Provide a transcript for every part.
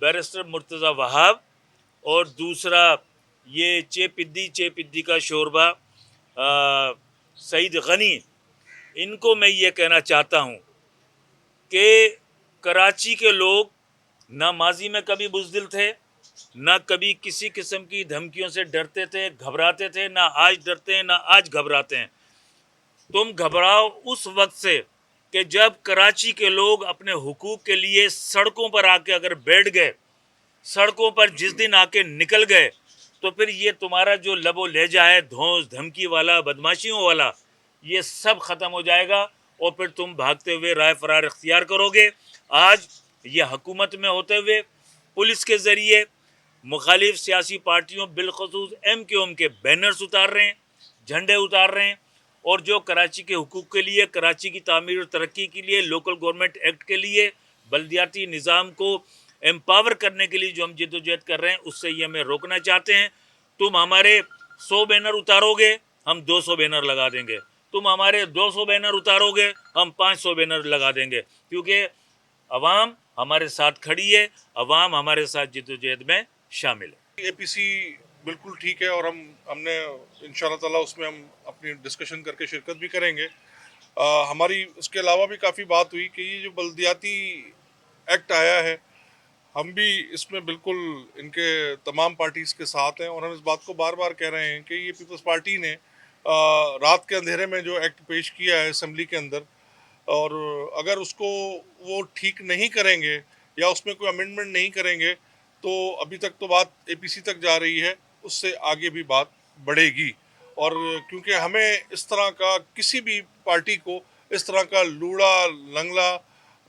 Barrister Murtaza Wahab और दूसरा ये चे पिद्दी का शोरबा सईद गनी, इनको मैं ये कहना चाहता हूँ कि कराची के लोग ना माजी में कभी बुज़दिल थे, ना कभी किसी किस्म की धमकियों से डरते थे, घबराते थे, ना आज डरते हैं, ना आज घबराते हैं। तुम घबराओ उस वक्त से कि जब कराची के लोग अपने हुकूक के लिए सड़कों पर आके अगर बैठ गए, सड़कों पर जिस दिन आके निकल गए, तो फिर ये तुम्हारा जो लबो लहजा है धौंस धमकी वाला, बदमाशियों वाला, ये सब ख़त्म हो जाएगा और फिर तुम भागते हुए राह फरार इख्तियार करोगे। आज ये हुकूमत में होते हुए पुलिस के ज़रिए मुखालिफ सियासी पार्टियों बिलखसूस MQM के बैनर्स उतार रहे हैं, झंडे उतार रहे हैं, और जो कराची के हुकूक के लिए, कराची की तामीर और तरक्की के लिए, लोकल गवर्नमेंट एक्ट के लिए, बल्दियाती निज़ाम को एम्पावर करने के लिए जो हम जिद्दोजहद कर रहे हैं, उससे ये हमें रोकना चाहते हैं। तुम हमारे 100 बैनर उतारोगे, हम 200 बैनर लगा देंगे। तुम हमारे 200 बैनर उतारोगे, हम 500 बैनर लगा देंगे, क्योंकि अवाम हमारे साथ खड़ी है, अवाम हमारे साथ जिद्दोजहद में शामिल है। APC बिल्कुल ठीक है और हमने इंशाल्लाह ताला उसमें हम अपनी डिस्कशन करके शिरकत भी करेंगे। हमारी उसके अलावा भी काफ़ी बात हुई कि ये जो बल्दियाती एक्ट आया है, हम भी इसमें बिल्कुल इनके तमाम पार्टीज़ के साथ हैं और हम इस बात को बार बार कह रहे हैं कि ये पीपल्स पार्टी ने रात के अंधेरे में जो एक्ट पेश किया है असम्बली के अंदर, और अगर उसको वो ठीक नहीं करेंगे या उसमें कोई अमेंडमेंट नहीं करेंगे तो अभी तक तो बात APC तक जा रही है, उससे आगे भी बात बढ़ेगी। और क्योंकि हमें इस तरह का किसी भी पार्टी को इस तरह का लूड़ा लंगड़ा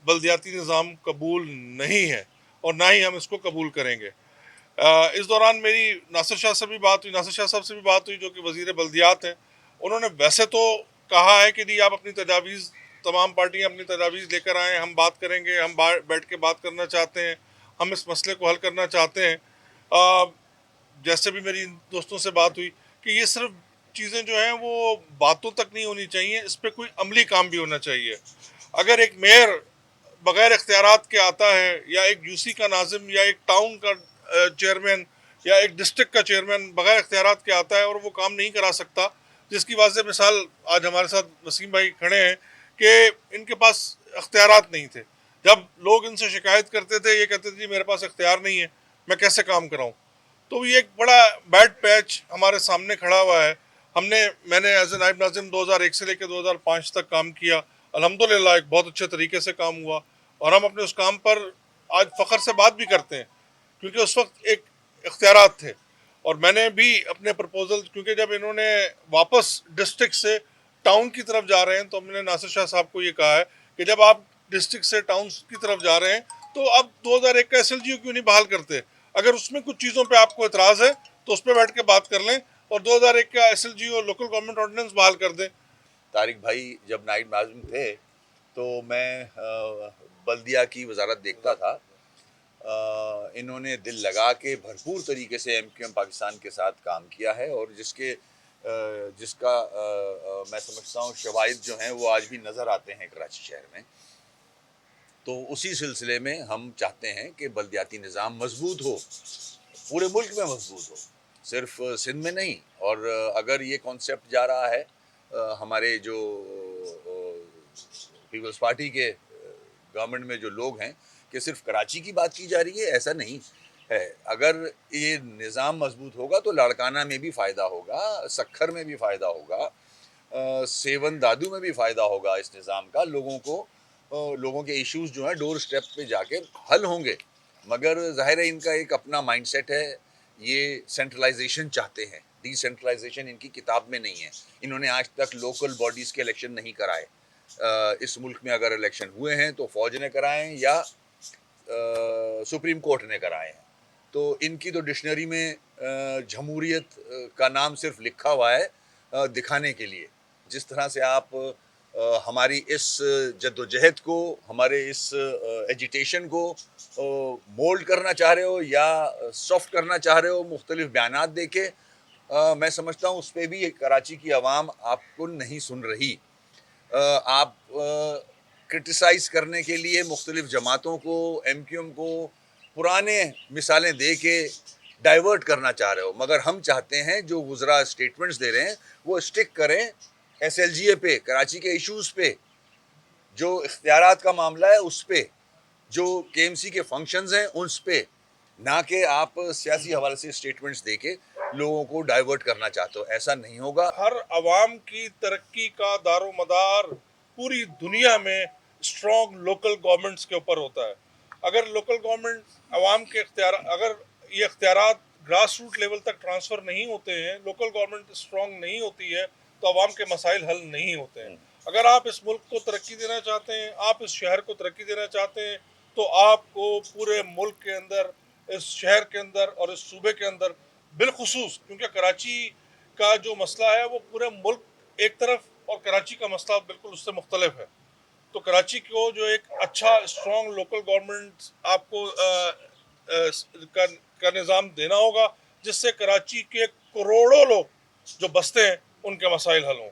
बल्दियाती निज़ाम कबूल नहीं है और ना ही हम इसको कबूल करेंगे। इस दौरान मेरी नासिर शाह से भी बात हुई, नासिर शाह साहब से भी बात हुई जो कि वज़ीर बल्दियात हैं। उन्होंने वैसे तो कहा है कि जी आप अपनी तजावीज़, तमाम पार्टियां अपनी तजावीज़ लेकर आएँ, हम बात करेंगे, हम बैठ के बात करना चाहते हैं, हम इस मसले को हल करना चाहते हैं। जैसे भी मेरी दोस्तों से बात हुई कि ये सिर्फ चीज़ें जो हैं वो बातों तक नहीं होनी चाहिए, इस पर कोई अमली काम भी होना चाहिए। अगर एक मेयर बग़ैर इख्तियारात के आता है या एक UC का नाजिम या एक टाउन का चेयरमैन या एक डिस्ट्रिक्ट का चेयरमैन बग़ैर इख्तियारात के आता है और वो काम नहीं करा सकता, जिसकी वाज़ेह मिसाल आज हमारे साथ वसीम भाई खड़े हैं कि इनके पास इख्तियारात नहीं थे। जब लोग इनसे शिकायत करते थे ये कहते थे जी मेरे पास इख्तियार नहीं है, मैं कैसे काम कराऊँ। तो ये एक बड़ा बैड पैच हमारे सामने खड़ा हुआ है। मैंने एज ए नायब नाज़िम 2001 से लेकर 2005 तक काम किया। अल्हम्दुलिल्लाह एक बहुत अच्छे तरीके से काम हुआ और हम अपने उस काम पर आज फ़ख्र से बात भी करते हैं, क्योंकि उस वक्त एक इख्तियारात थे। और मैंने भी अपने प्रपोजल, क्योंकि जब इन्होंने वापस डिस्ट्रिक्ट से टाउन की तरफ जा रहे हैं तो हमने नासिर शाह साहब को ये कहा है कि जब आप डिस्ट्रिक्ट से टाउन की तरफ जा रहे हैं तो आप 2001 का SLGO क्यों नहीं बहाल करते। अगर उसमें कुछ चीज़ों पे आपको एतराज़ है तो उस पर बैठ के बात कर लें और 2001 का SLGO लोकल गवर्नमेंट ऑर्डिनेंस बहाल कर दें। तारिक भाई जब नाइब नाज़िम थे तो मैं बल्दिया की वजारत देखता था। इन्होंने दिल लगा के भरपूर तरीके से MQM पाकिस्तान के साथ काम किया है और जिसका मैं समझता हूँ शवाहिद जो हैं वो आज भी नज़र आते हैं कराची शहर में। तो उसी सिलसिले में हम चाहते हैं कि बल्दियाती निज़ाम मजबूत हो, पूरे मुल्क में मजबूत हो, सिर्फ सिंध में नहीं। और अगर ये कॉन्सेप्ट जा रहा है हमारे जो पीपल्स पार्टी के गवर्नमेंट में जो लोग हैं कि सिर्फ कराची की बात की जा रही है, ऐसा नहीं है। अगर ये निज़ाम मजबूत होगा तो लाड़काना में भी फ़ायदा होगा, सक्खर में भी फ़ायदा होगा, सेवन दादू में भी फ़ायदा होगा इस निज़ाम का। लोगों के इश्यूज़ जो हैं डोर स्टेप पे जाके हल होंगे। मगर ज़ाहिर है इनका एक अपना माइंडसेट है, ये सेंट्रलाइजेशन चाहते हैं, डिसेंट्रलाइजेशन इनकी किताब में नहीं है। इन्होंने आज तक लोकल बॉडीज़ के इलेक्शन नहीं कराए। इस मुल्क में अगर इलेक्शन हुए हैं तो फ़ौज ने कराए या सुप्रीम कोर्ट ने कराए हैं। तो इनकी तो डिक्शनरी में जमहूरियत का नाम सिर्फ लिखा हुआ है दिखाने के लिए। जिस तरह से आप हमारी इस जद्दोजहद को, हमारे इस एजिटेशन को मोल्ड करना चाह रहे हो या सॉफ्ट करना चाह रहे हो मुख्तलिफ बयानात देके, मैं समझता हूँ उस पर भी कराची की आवाम आपको नहीं सुन रही। आप क्रिटिसाइज़ करने के लिए मुख्तलिफ जमातों को, MQM को पुराने मिसालें दे के डाइवर्ट करना चाह रहे हो, मगर हम चाहते हैं जो गुजरा स्टेटमेंट्स दे रहे हैं वो स्टिक करें एसएलजीए पे, कराची के इश्यूज पे, जो इख्तियारात का मामला है उस पे, जो केएमसी के फंक्शंस हैं उस पे, ना कि आप सियासी हवाले से स्टेटमेंट्स दे के लोगों को डाइवर्ट करना चाहते हो। ऐसा नहीं होगा। हर अवाम की तरक्की का दारोमदार पूरी दुनिया में स्ट्रॉन्ग लोकल गवर्नमेंट्स के ऊपर होता है। अगर लोकल गवर्नमेंट अवाम के इख्तियार, अगर ये इख्तियारात ग्रास रूट लेवल तक ट्रांसफ़र नहीं होते हैं, लोकल गवर्नमेंट स्ट्रॉन्ग नहीं होती है, तो अवाम के मसाइल हल नहीं होते हैं। अगर आप इस मुल्क को तरक्की देना चाहते हैं, आप इस शहर को तरक्की देना चाहते हैं, तो आपको पूरे मुल्क के अंदर, इस शहर के अंदर और इस सूबे के अंदर बिलखुसूस, क्योंकि कराची का जो मसला है वो पूरे मुल्क एक तरफ और कराची का मसला बिल्कुल उससे मुख्तलिफ है। तो कराची को जो एक अच्छा स्ट्रॉन्ग लोकल गवर्नमेंट आपको का निज़ाम देना होगा, जिससे कराची के करोड़ों लोग जो बसते हैं उनके मसाइल हल हों।